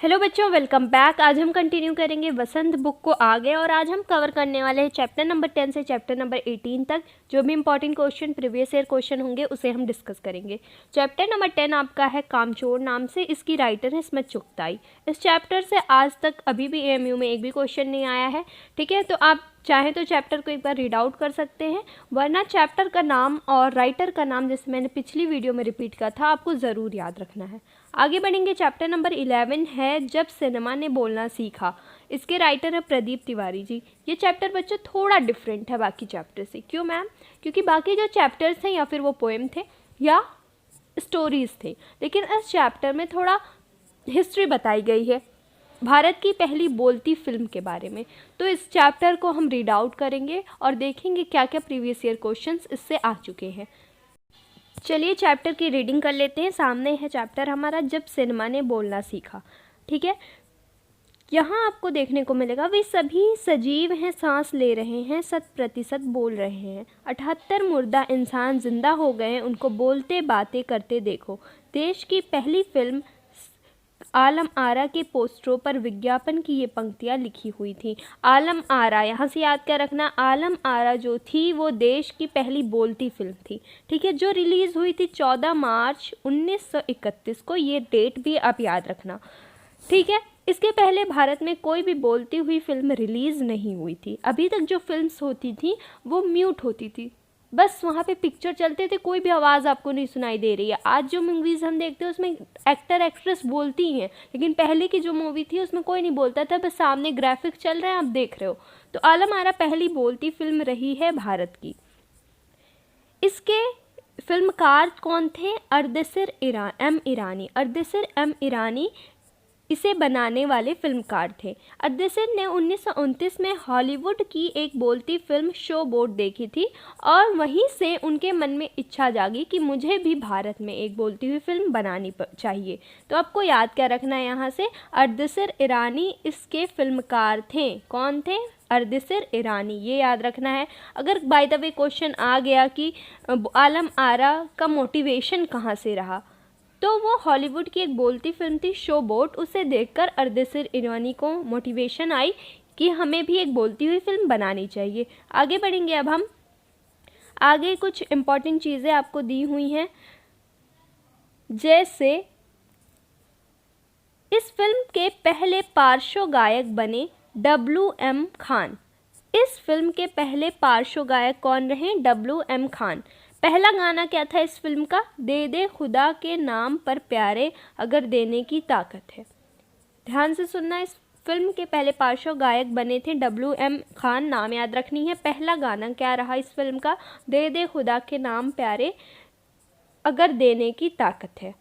Hello बच्चों, welcome back. आज हम कंटिन्यू करेंगे वसंत बुक को आगे और आज हम कवर करने वाले हैं चैप्टर नंबर 10 से चैप्टर नंबर 18 तक। जो भी important question previous year question होंगे उसे हम डिस्कस करेंगे। चैप्टर नंबर 10 आपका है कामचोर नाम से, इसकी राइटर है स्मिथ चुगताई। इस चैप्टर से आज तक अभी भी एएमयू में एक भी क्वेश्चन नहीं आया है, ठीक है। तो आप चाहें तो चैप्टर को एक बार रीड आउट कर सकते हैं, वरना चैप्टर का नाम और राइटर का नाम जैसे मैंने पिछली वीडियो में रिपीट किया था आपको ज़रूर याद रखना है। आगे बढ़ेंगे। चैप्टर नंबर 11 है जब सिनेमा ने बोलना सीखा। इसके राइटर है प्रदीप तिवारी जी। ये चैप्टर बच्चों थोड़ा डिफरेंट है बाकी चैप्टर से। क्यों मैम? क्योंकि बाकी जो चैप्टर्स थे या फिर वो पोएम थे या स्टोरीज थे, लेकिन इस चैप्टर में थोड़ा हिस्ट्री बताई गई है भारत की पहली बोलती फिल्म के बारे में। तो इस चैप्टर को हम रीड आउट करेंगे और देखेंगे क्या क्या प्रीवियस ईयर क्वेश्चंस इससे आ चुके हैं। चलिए चैप्टर की रीडिंग कर लेते हैं। सामने है चैप्टर हमारा जब सिनेमा ने बोलना सीखा, ठीक है। यहाँ आपको देखने को मिलेगा वे सभी सजीव हैं, सांस ले रहे हैं, 100% बोल रहे हैं। 78 मुर्दा इंसान जिंदा हो गए, उनको बोलते बातें करते देखो। देश की पहली फिल्म आलम आरा के पोस्टरों पर विज्ञापन की ये पंक्तियाँ लिखी हुई थी। आलम आरा, यहाँ से याद कर रखना, आलम आरा जो थी वो देश की पहली बोलती फिल्म थी, ठीक है, जो रिलीज़ हुई थी 14 मार्च 1931 को। ये डेट भी आप याद रखना, ठीक है। इसके पहले भारत में कोई भी बोलती हुई फिल्म रिलीज़ नहीं हुई थी। अभी तक जो फिल्म्स होती थी वो म्यूट होती थी, बस वहाँ पे पिक्चर चलते थे, कोई भी आवाज़ आपको नहीं सुनाई दे रही है। आज जो मूवीज़ हम देखते हैं उसमें एक्टर एक्ट्रेस बोलती ही हैं, लेकिन पहले की जो मूवी थी उसमें कोई नहीं बोलता था, बस सामने ग्राफिक्स चल रहे हैं, आप देख रहे हो। तो आलम आरा पहली बोलती फिल्म रही है भारत की। इसके फिल्मकार कौन थे? अर्देशीर एम ईरानी। अर्देशीर एम ईरानी इसे बनाने वाले फिल्मकार थे। अर्देशीर ने 1929 में हॉलीवुड की एक बोलती फिल्म शो बोट देखी थी और वहीं से उनके मन में इच्छा जागी कि मुझे भी भारत में एक बोलती हुई फिल्म बनानी चाहिए। तो आपको याद क्या रखना है यहाँ से, अर्देशीर ईरानी इसके फिल्मकार थे। कौन थे? अर्देशीर ईरानी, ये याद रखना है। अगर बाय द वे क्वेश्चन आ गया कि आलम आरा का मोटिवेशन कहाँ से रहा, तो वो हॉलीवुड की एक बोलती फिल्म थी शो बोट, उसे देखकर अर्देशीर ईरानी को मोटिवेशन आई कि हमें भी एक बोलती हुई फिल्म बनानी चाहिए। आगे बढ़ेंगे। अब हम आगे कुछ इम्पॉर्टेंट चीज़ें आपको दी हुई हैं, जैसे इस फिल्म के पहले पार्श्व गायक बने WM खान। इस फिल्म के पहले पार्श्व गायक कौन रहे? WM खान। पहला गाना क्या था इस फिल्म का? दे दे खुदा के नाम पर प्यारे, अगर देने की ताकत है। ध्यान से सुनना, इस फिल्म के पहले पार्श्व गायक बने थे WM खान, नाम याद रखनी है। पहला गाना क्या रहा इस फिल्म का? दे दे खुदा के नाम प्यारे, अगर देने की ताकत है।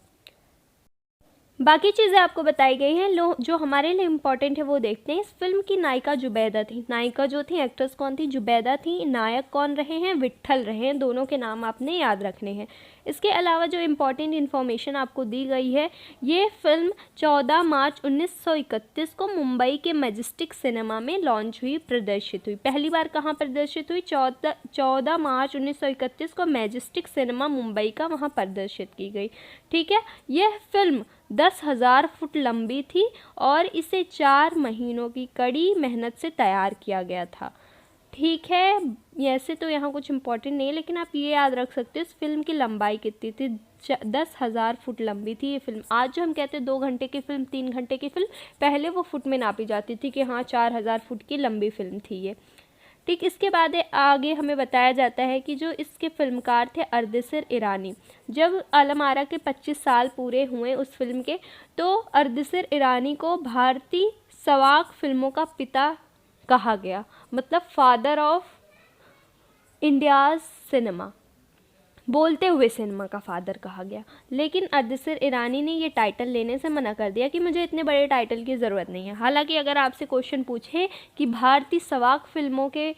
बाकी चीज़ें आपको बताई गई हैं, जो हमारे लिए इम्पॉर्टेंट है वो देखते हैं। इस फिल्म की नायिका जुबैदा थी। नायिका जो थी, एक्ट्रेस कौन थी? जुबैदा थी। नायक कौन रहे हैं? विट्ठल रहे हैं। दोनों के नाम आपने याद रखने हैं। इसके अलावा जो इम्पॉर्टेंट इन्फॉर्मेशन आपको दी गई है, ये फिल्म 14 मार्च 1931 को मुंबई के मैजेस्टिक सिनेमा में लॉन्च हुई, प्रदर्शित हुई। पहली बार कहाँ प्रदर्शित हुई? 14 मार्च 1931 को मैजेस्टिक सिनेमा मुंबई का वहाँ प्रदर्शित की गई, ठीक है। यह फिल्म 10,000 फुट लंबी थी और इसे 4 महीनों की कड़ी मेहनत से तैयार किया गया था, ठीक है। ऐसे तो यहाँ कुछ इम्पोर्टेंट नहीं है, लेकिन आप ये याद रख सकते हो इस फिल्म की लंबाई कितनी थी। 10,000 फुट लंबी थी ये फिल्म। आज जो हम कहते हैं 2 घंटे की फिल्म, 3 घंटे की फिल्म, पहले वो फुट में नापी जाती थी कि हाँ 4,000 फुट की लंबी फिल्म थी ये, ठीक। इसके बाद आगे हमें बताया जाता है कि जो इसके फिल्मकार थे अर्देशीर ईरानी। जब आलम आरा के 25 साल पूरे हुए उस फिल्म के, तो अर्देशीर ईरानी को भारतीय सवाक फिल्मों का पिता कहा गया, मतलब फादर ऑफ इंडियाज़ सिनेमा, बोलते हुए सिनेमा का फादर कहा गया। लेकिन अर्देशीर ईरानी ने ये टाइटल लेने से मना कर दिया कि मुझे इतने बड़े टाइटल की ज़रूरत नहीं है। हालांकि अगर आपसे क्वेश्चन पूछे कि भारतीय सवाक फिल्मों के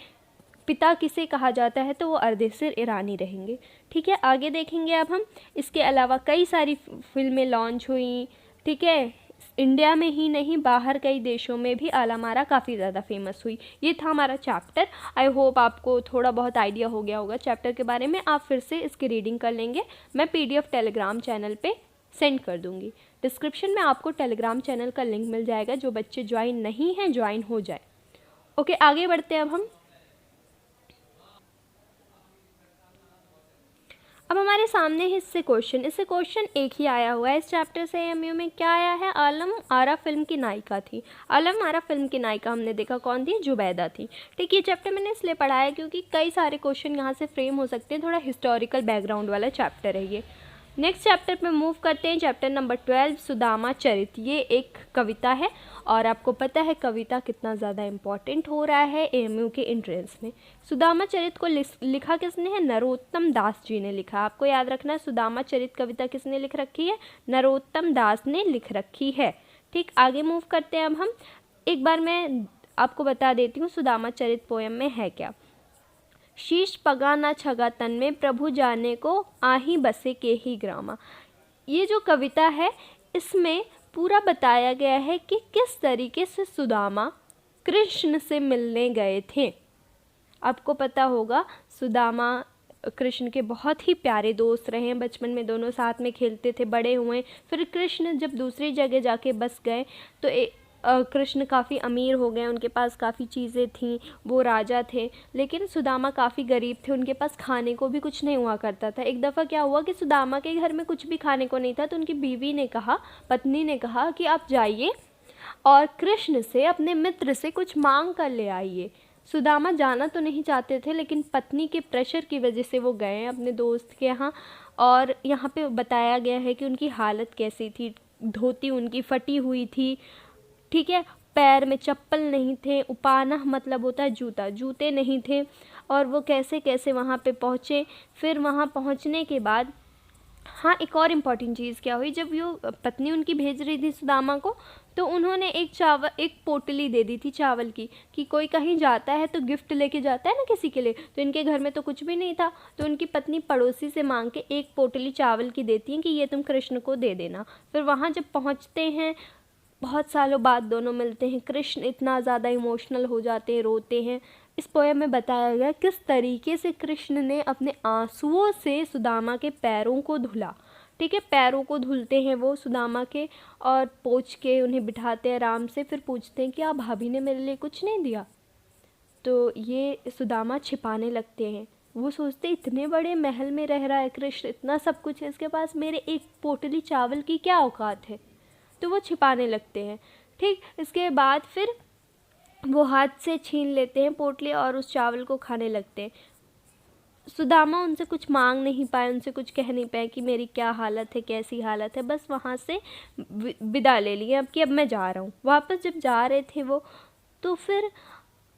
पिता किसे कहा जाता है, तो वो अर्देशीर ईरानी रहेंगे, ठीक है। आगे देखेंगे अब हम। इसके अलावा कई सारी फिल्में लॉन्च हुई, ठीक है। इंडिया में ही नहीं, बाहर कई देशों में भी आलम आरा काफ़ी ज़्यादा फेमस हुई। ये था हमारा चैप्टर। आई होप आपको थोड़ा बहुत आइडिया हो गया होगा चैप्टर के बारे में। आप फिर से इसकी रीडिंग कर लेंगे, मैं PDF टेलीग्राम चैनल पे सेंड कर दूँगी। डिस्क्रिप्शन में आपको टेलीग्राम चैनल का लिंक मिल जाएगा, जो बच्चे ज्वाइन नहीं हैं ज्वाइन हो जाए। ओके, आगे बढ़ते हैं अब हमारे सामने है इससे क्वेश्चन एक ही आया हुआ है इस चैप्टर से एमयू में। क्या आया है? आलम आरा फिल्म की नायिका थी। आलम आरा फिल्म की नायिका हमने देखा कौन थी? जुबैदा थी। ठीक, ये चैप्टर मैंने इसलिए पढ़ा है क्योंकि कई सारे क्वेश्चन यहाँ से फ्रेम हो सकते हैं, थोड़ा हिस्टोरिकल बैकग्राउंड वाला चैप्टर है ये। नेक्स्ट चैप्टर पे मूव करते हैं, चैप्टर नंबर 12 सुदामा चरित। ये एक कविता है और आपको पता है कविता कितना ज़्यादा इम्पॉर्टेंट हो रहा है एएमयू के एंट्रेंस में। सुदामा चरित को लिखा किसने है? नरोत्तम दास जी ने लिखा। आपको याद रखना है सुदामा चरित कविता किसने लिख रखी है? नरोत्तम दास ने लिख रखी है। ठीक, आगे मूव करते हैं अब हम। एक बार मैं आपको बता देती हूँ सुदामा चरित पोएम में है क्या। शीश पगा न छगा तन में, प्रभु जाने को आही बसे के ही ग्रामा। ये जो कविता है इसमें पूरा बताया गया है कि किस तरीके से सुदामा कृष्ण से मिलने गए थे। आपको पता होगा सुदामा कृष्ण के बहुत ही प्यारे दोस्त रहे हैं, बचपन में दोनों साथ में खेलते थे, बड़े हुए। फिर कृष्ण जब दूसरी जगह जाके बस गए तो कृष्ण काफ़ी अमीर हो गए, उनके पास काफ़ी चीज़ें थीं, वो राजा थे। लेकिन सुदामा काफ़ी गरीब थे, उनके पास खाने को भी कुछ नहीं हुआ करता था। एक दफ़ा क्या हुआ कि सुदामा के घर में कुछ भी खाने को नहीं था, तो उनकी बीवी ने कहा, पत्नी ने कहा कि आप जाइए और कृष्ण से, अपने मित्र से कुछ मांग कर ले आइए। सुदामा जाना तो नहीं चाहते थे, लेकिन पत्नी के प्रेशर की वजह से वो गए अपने दोस्त के यहाँ। और यहाँ पे बताया गया है कि उनकी हालत कैसी थी। धोती उनकी फटी हुई थी, ठीक है, पैर में चप्पल नहीं थे, उपाना मतलब होता है जूता, जूते नहीं थे। और वो कैसे कैसे वहाँ पे पहुँचे। फिर वहाँ पहुँचने के बाद हाँ, एक और इम्पॉर्टेंट चीज़ क्या हुई, जब यो पत्नी उनकी भेज रही थी सुदामा को, तो उन्होंने एक पोटली दे दी थी चावल की, कि कोई कहीं जाता है तो गिफ्ट लेके जाता है ना किसी के लिए, तो इनके घर में तो कुछ भी नहीं था। तो उनकी पत्नी पड़ोसी से मांग के एक पोटली चावल की देती हैं कि ये तुम कृष्ण को दे देना। फिर वहाँ जब पहुँचते हैं, बहुत सालों बाद दोनों मिलते हैं, कृष्ण इतना ज़्यादा इमोशनल हो जाते हैं, रोते हैं। इस पोएम में बताया गया किस तरीके से कृष्ण ने अपने आंसुओं से सुदामा के पैरों को धुला। ठीक है, पैरों को धुलते हैं वो सुदामा के, और पोंछ के उन्हें बिठाते हैं आराम से। फिर पूछते हैं कि आप भाभी ने मेरे लिए कुछ नहीं दिया? तो ये सुदामा छिपाने लगते हैं। वो सोचते इतने बड़े महल में रह रहा है कृष्ण, इतना सब कुछ है इसके पास, मेरे एक पोटली चावल की क्या औकात है? तो वो छिपाने लगते हैं। ठीक, इसके बाद फिर वो हाथ से छीन लेते हैं पोटली और उस चावल को खाने लगते हैं। सुदामा उनसे कुछ मांग नहीं पाए, उनसे कुछ कह नहीं पाए कि मेरी क्या हालत है, कैसी हालत है। बस वहाँ से विदा ले लिए, अब कि अब मैं जा रहा हूँ। वापस जब जा रहे थे वो, तो फिर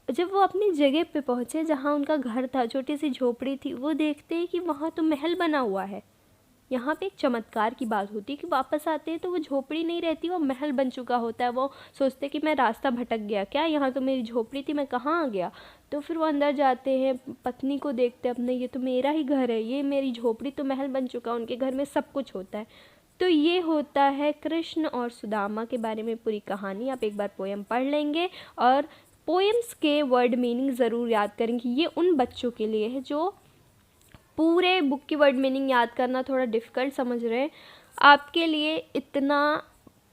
जब वो अपनी जगह पे पहुँचे जहाँ उनका घर था, छोटी सी झोपड़ी थी, वो देखते हैं कि वहाँ तो महल बना हुआ है। यहाँ पे एक चमत्कार की बात होती है कि वापस आते हैं तो वो झोपड़ी नहीं रहती, वो महल बन चुका होता है। वो सोचते कि मैं रास्ता भटक गया क्या, यहाँ तो मेरी झोपड़ी थी, मैं कहाँ आ गया। तो फिर वो अंदर जाते हैं, पत्नी को देखते अपने, ये तो मेरा ही घर है, ये मेरी झोपड़ी तो महल बन चुका, उनके घर में सब कुछ होता है। तो ये होता है कृष्ण और सुदामा के बारे में पूरी कहानी। आप एक बार पोएम पढ़ लेंगे और पोएम्स के वर्ड मीनिंग ज़रूर याद करेंगे। ये उन बच्चों के लिए है जो पूरे बुक की वर्ड मीनिंग याद करना थोड़ा डिफ़िकल्ट समझ रहे हैं। आपके लिए इतना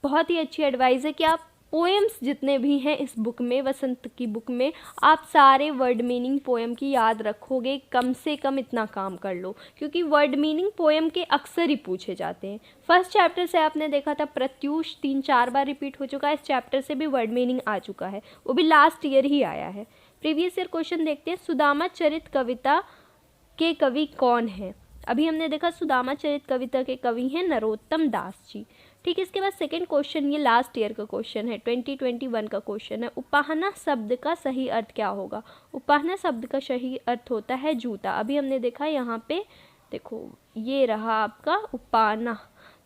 बहुत ही अच्छी एडवाइस है कि आप पोएम्स जितने भी हैं इस बुक में, वसंत की बुक में, आप सारे वर्ड मीनिंग पोएम की याद रखोगे। कम से कम इतना काम कर लो, क्योंकि वर्ड मीनिंग पोएम के अक्सर ही पूछे जाते हैं। फर्स्ट चैप्टर से आपने देखा था प्रत्यूष 3-4 बार रिपीट हो चुका है, इस चैप्टर से भी वर्ड मीनिंग आ चुका है, वो भी लास्ट ईयर ही आया है। प्रीवियस ईयर क्वेश्चन देखते हैं, सुदामा चरित कविता के कवि कौन हैं? अभी हमने देखा सुदामा चरित कविता के कवि हैं नरोत्तम दास जी। ठीक है, इसके बाद सेकंड क्वेश्चन, ये लास्ट ईयर का क्वेश्चन है, 2021 का क्वेश्चन है। उपाहना शब्द का सही अर्थ क्या होगा? उपाहना शब्द का सही अर्थ होता है जूता। अभी हमने देखा यहाँ पे, देखो ये रहा आपका उपाहना।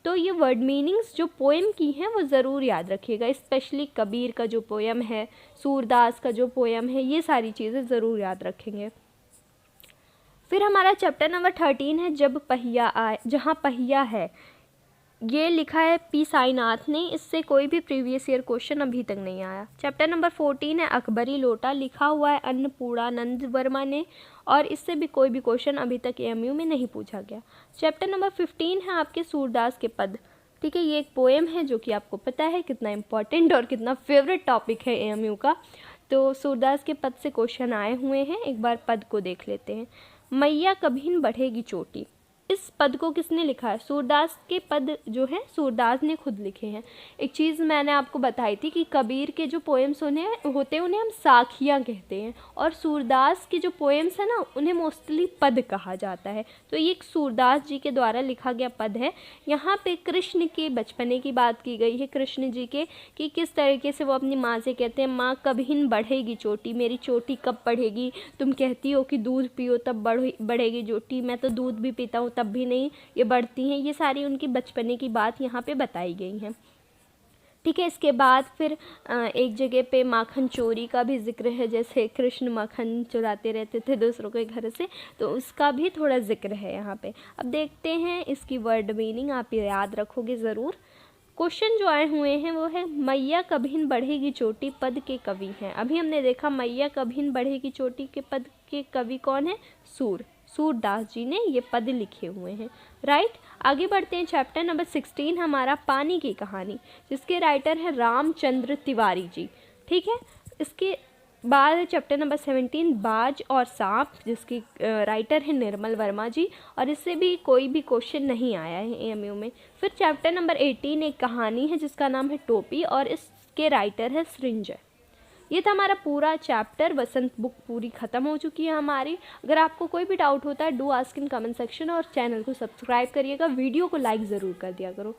तो ये वर्ड मीनिंग्स जो पोएम की हैं वो ज़रूर याद रखिएगा, स्पेशली कबीर का जो पोएम है, सूरदास का जो पोएम है, ये सारी चीज़ें ज़रूर याद रखेंगे। फिर हमारा चैप्टर नंबर 13 है जब पहिया आए, जहाँ पहिया है। ये लिखा है पी साईनाथ ने, इससे कोई भी प्रीवियस ईयर क्वेश्चन अभी तक नहीं आया। चैप्टर नंबर 14 है अकबरी लोटा, लिखा हुआ है अन्नपूर्णानंद वर्मा ने, और इससे भी कोई भी क्वेश्चन अभी तक एएमयू में नहीं पूछा गया। चैप्टर नंबर 15 है आपके सूरदास के पद, ठीक है, ये एक पोएम है जो कि आपको पता है कितना इम्पोर्टेंट और कितना फेवरेट टॉपिक है एएमयू का। तो सूरदास के पद से क्वेश्चन आए हुए हैं, एक बार पद को देख लेते हैं। मैया कभी न बढ़ेगी चोटी, इस पद को किसने लिखा है? सूरदास के पद जो हैं सूरदास ने खुद लिखे हैं। एक चीज़ मैंने आपको बताई थी कि कबीर के जो पोएम्स होते हैं उन्हें हम साखियाँ कहते हैं, और सूरदास के जो पोएम्स हैं ना उन्हें मोस्टली पद कहा जाता है। तो ये एक सूरदास जी के द्वारा लिखा गया पद है। यहाँ पे कृष्ण के बचपने की बात की गई है, कृष्ण जी के, कि किस तरीके से वो अपनी माँ से कहते हैं, माँ कभी न बढ़ेगी चोटी, मेरी चोटी कब बढ़ेगी? तुम कहती हो कि दूध पियो तब बढ़ेगी चोटी, मैं तो दूध भी पीता हूँ तब भी नहीं ये बढ़ती हैं। ये सारी उनकी बचपने की बात यहाँ पे बताई गई हैं। ठीक है, इसके बाद फिर एक जगह पे माखन चोरी का भी जिक्र है, जैसे कृष्ण माखन चुराते रहते थे दूसरों के घर से, तो उसका भी थोड़ा जिक्र है यहाँ पे। अब देखते हैं इसकी वर्ड मीनिंग, आप ये याद रखोगे ज़रूर। क्वेश्चन जो आए हुए हैं वो है मैया कभी न बढ़ेगी चोटी पद के कवि हैं। अभी हमने देखा मैया कभी न बढ़ेगी चोटी के पद के कवि कौन है? सूरदास जी ने ये पद लिखे हुए हैं। राइट, आगे बढ़ते हैं। चैप्टर नंबर 16 हमारा पानी की कहानी, जिसके राइटर है रामचंद्र तिवारी जी। ठीक है, इसके बाद चैप्टर नंबर 17 बाज और सांप, जिसकी राइटर है निर्मल वर्मा जी, और इससे भी कोई भी क्वेश्चन नहीं आया है एएमयू में। फिर चैप्टर नंबर 18 एक कहानी है जिसका नाम है टोपी, और इसके राइटर है सृंजय। ये था हमारा पूरा चैप्टर। बसंत बुक पूरी ख़त्म हो चुकी है हमारी। अगर आपको कोई भी डाउट होता है do ask in comment section, और चैनल को सब्सक्राइब करिएगा, वीडियो को लाइक ज़रूर कर दिया करो।